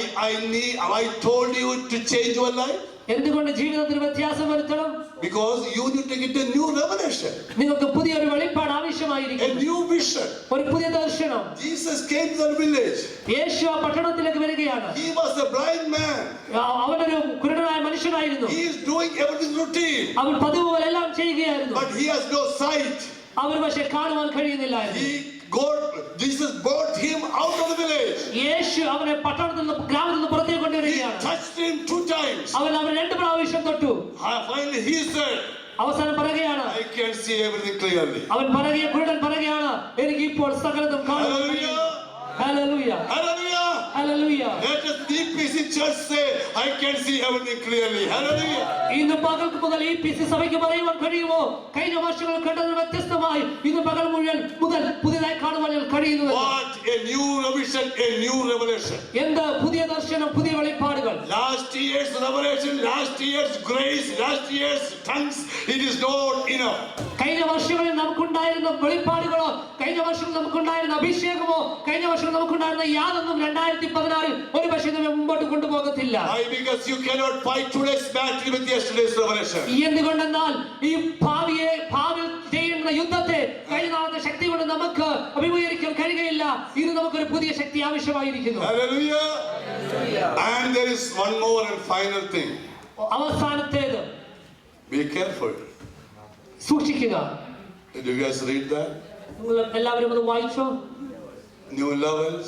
I told you to change your life? എന്തുകൊണ്ട് ജീവിതത്തിൽ വ്യത്യാസം വരുത്തണം? Because you need to get a new revelation, നിങ്ങൾക്ക് പുതിയൊരു വെളിപ്പാട് a ആവശ്യമായിരിക്കും, new vision. ഒരു പുതിയ ദർശനം. Jesus came to the village. യേശു ആ പട്ടണത്തിലേക്ക് വരികയാണ്. He was a blind man. അവനൊരു കുരുടനായ മനുഷ്യനായിരുന്നു. He is doing everything routine, അവൻ പതിവ് പോലെ എല്ലാം ചെയ്യുകയായിരുന്നു. but he has no sight. അവന് പക്ഷെ കാണുവാൻ കഴിയുന്നില്ലായിരുന്നു. Jesus brought him out of the village. യേശു അവനെ പട്ടണത്തിൽ നിന്ന് ഗ്രാമത്തിൽ നിന്ന് പുറത്തേക്ക് He കൊണ്ടുവരികയാണ്. touched him 2 times. അവൻ 2 പ്രാവശ്യം തൊട്ടു. Finally he said, അവസാനം പറയുകയാണ്, I can see everything clearly. അവൻ പറയുക, കുരുടൻ പറയുകയാണ്, എനിക്ക് ഇപ്പോൾ സകലതും കാണാൻ കഴിയും. Hallelujah. Hallelujah, Hallelujah. Hallelujah. Let us EPC church say, I can see everything clearly. Hallelujah. ഇന്ന് പകൽ മുതൽ ഈ പിസി സഭയ്ക്ക് പറയുവാൻ കഴിയുമോ? കഴിഞ്ഞ വർഷങ്ങൾ കണ്ടതിന് വ്യത്യസ്തമായി ഇന്ന് പകൽ മുതൽ പുതിയതായി കാണുവാൻ കഴിയുന്നു. What a new revision, a new revelation. എന്ത് പുതിയ ദർശനം, പുതിയ വെളിപ്പാടുകൾ. Last year's revelation, last year's grace, last year's tongues, it is not enough. കഴിഞ്ഞ വർഷങ്ങളിൽ നമുക്കുണ്ടായിരുന്ന വെളിപ്പാടുകളോ, കഴിഞ്ഞ വർഷം നമുക്കുണ്ടായിരുന്ന അഭിഷേകമോ, കഴിഞ്ഞ വർഷം നമുക്കുണ്ടായിരുന്ന യാതൊന്നും 2016 ഒരു പക്ഷേ നമ്മെ മുമ്പോട്ട് കൊണ്ടുപോകത്തില്ല. Why? Because you cannot fight today's battle with yesterday's revelation. എന്തുകൊണ്ടെന്നാൽ ഈ ഭാവിയിൽ ചെയ്യുന്ന യുദ്ധത്തെ കഴിഞ്ഞ നാളത്തെ ശക്തി കൊണ്ട് നമുക്ക് അഭിമുഖീകരിക്കാൻ കഴിയുകയില്ല. ഇത് നമുക്കൊരു പുതിയ ശക്തി ആവശ്യമായിരിക്കുന്നു. Hallelujah. And there is one more and final thing. അവസാനത്തേത്, Be careful. സൂക്ഷിക്കുക. Did you guys read that? നിങ്ങൾ എല്ലാവരും അത് വായിച്ചോ? New levels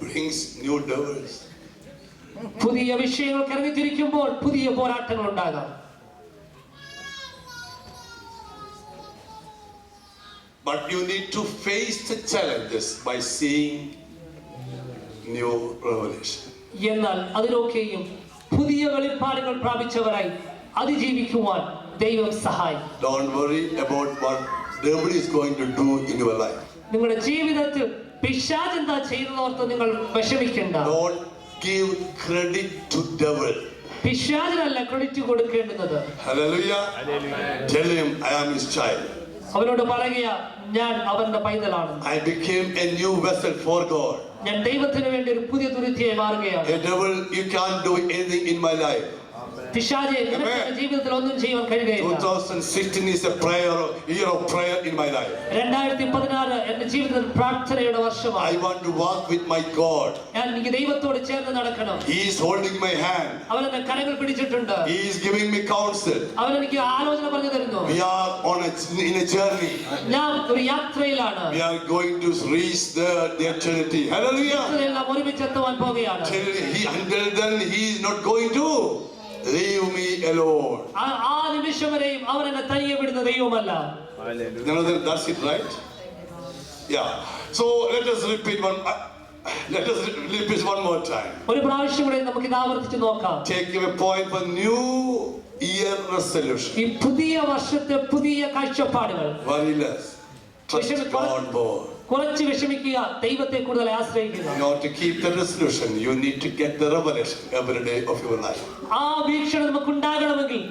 brings new devils. പുതിയ വിഷയങ്ങൾ ഇറങ്ങിത്തിരിക്കുമ്പോൾ പുതിയ പോരാട്ടങ്ങൾ ഉണ്ടാകാം. But you need to face the challenges by seeing new revelation. എന്നാൽ അതിലൊക്കെയും പുതിയ വെളിപ്പാടുകൾ പ്രാപിച്ചവരായി അതിജീവിക്കുവാൻ ദൈവം സഹായിക്കും. Don't worry about what devil is going to do in your life. നിങ്ങളുടെ ജീവിതത്തിൽ പിശാച് എന്താ ചെയ്യുന്നതോർത്ത് നിങ്ങൾ വിഷമിക്കണ്ട. Don't give credit to devil. പിശാചിനല്ല ക്രെഡിറ്റ് കൊടുക്കേണ്ടുന്നത്. Hallelujah. Tell him I am his child. അവനോട് പറയുക, ഞാൻ അവന്റെ പൈതലാണ്. I became a new vessel for God. ഞാൻ ദൈവത്തിന് വേണ്ടി ഒരു പുതിയ തുരുത്തിയായി മാറുകയാണ്. A devil, you can't do anything in my life. പിശാചേ, നിനക്ക് എന്റെ ജീവിതത്തിൽ ഒന്നും ചെയ്യാൻ കഴിയുകയില്ല. 2016 is a year of prayer in my life. 2016 എന്റെ ജീവിതത്തിൽ പ്രാർത്ഥനയുടെ വർഷമാണ്. I want to walk with my God. ഞാൻ എനിക്ക് ദൈവത്തോട് ചേർന്ന് നടക്കണം. He is holding my hand. അവൻ എന്നെ കരങ്ങൾ പിടിച്ചിട്ടുണ്ട്. He is giving me counsel. അവൻ എനിക്ക് ആലോചന പറഞ്ഞു തരുന്നു. We are in a journey. ഞാൻ ഒരു യാത്രയിലാണ്. We are going to reach the eternity. Hallelujah. എല്ലാം ഒരുമിച്ച് എത്തുവാൻ പോകുകയാണ്. Until then, he is not going to leave me alone. ആ നിമിഷം വരെയും അവൻ എന്നെ തനിയെ വിടുന്ന ദൈവമല്ല. That's it, right? Yeah. So let us repeat one more time. ഒരു പ്രാവശ്യം കൂടെ നമുക്ക് ഇത് ആവർത്തിച്ച് നോക്കാം. Take a point for new year resolution. ഈ പുതിയ വർഷത്തെ പുതിയ കാഴ്ചപ്പാടുകൾ. Worry less. Trust God more. കുറച്ച് വിഷമിക്കുക, ദൈവത്തെ കൂടുതൽ ആശ്രയിക്കുക. In order to keep the resolution, you need to get the revelation every day of your life. ആ വീക്ഷണം നമുക്ക് ഉണ്ടാകണമെങ്കിൽ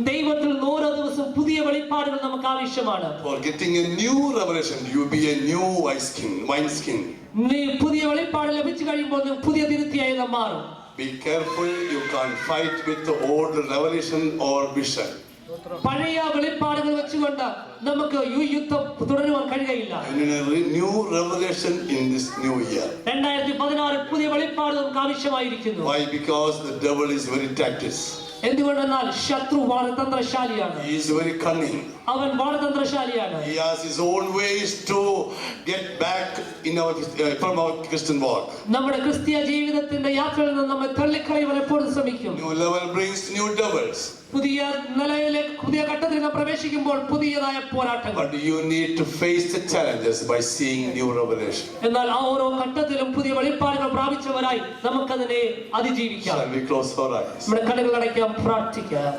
ദൈവത്തിൽ ഓരോ ദിവസവും പുതിയ വെളിപ്പാടുകൾ നമുക്ക് ആവശ്യമാണ്. For getting a new revelation, you be a new wine skin. നീ പുതിയ വെളിപ്പാട് ലഭിച്ചു കഴിയുമ്പോൾ നീ പുതിയ തിരുത്തിയായി നാം മാറും. Be careful, you can't fight with the old revelation or vision. പഴയ വെളിപ്പാടുകൾ വെച്ചുകൊണ്ട് നമുക്ക് ഈ യുദ്ധം തുടരുവാൻ കഴിയുകയില്ല. New revelation in this new year. 2016 പുതിയ വെളിപ്പാട് നമുക്ക് ആവശ്യമായിരിക്കുന്നു. Why? Because the devil is very tactics. എന്തുകൊണ്ടെന്നാൽ ശത്രു വളരെ തന്ത്രശാലിയാണ്. He is very cunning. അവൻ വളരെ തന്ത്രശാലിയാണ്. He has his own ways to get back from our Christian walk. നമ്മുടെ ക്രിസ്തീയ ജീവിതത്തിന്റെ യാത്രയിൽ നിന്ന് നമ്മെ തള്ളിക്കളയുവാൻ എപ്പോഴും ശ്രമിക്കും. New level brings new devils. പുതിയ നിലയിലേക്ക് പുതിയ ഘട്ടത്തിൽ നാം പ്രവേശിക്കുമ്പോൾ പുതിയതായ പോരാട്ടങ്ങൾ. But you need to face the challenges by seeing new revelation. എന്നാൽ ആ ഓരോ ഘട്ടത്തിലും പുതിയ വെളിപ്പാടുകൾ പ്രാപിച്ചവരായി നമുക്കതിനെ അതിജീവിക്കാം. Shall we close our eyes? നമ്മുടെ കണ്ണുകൾ അടയ്ക്കാം, പ്രാർത്ഥിക്കാം.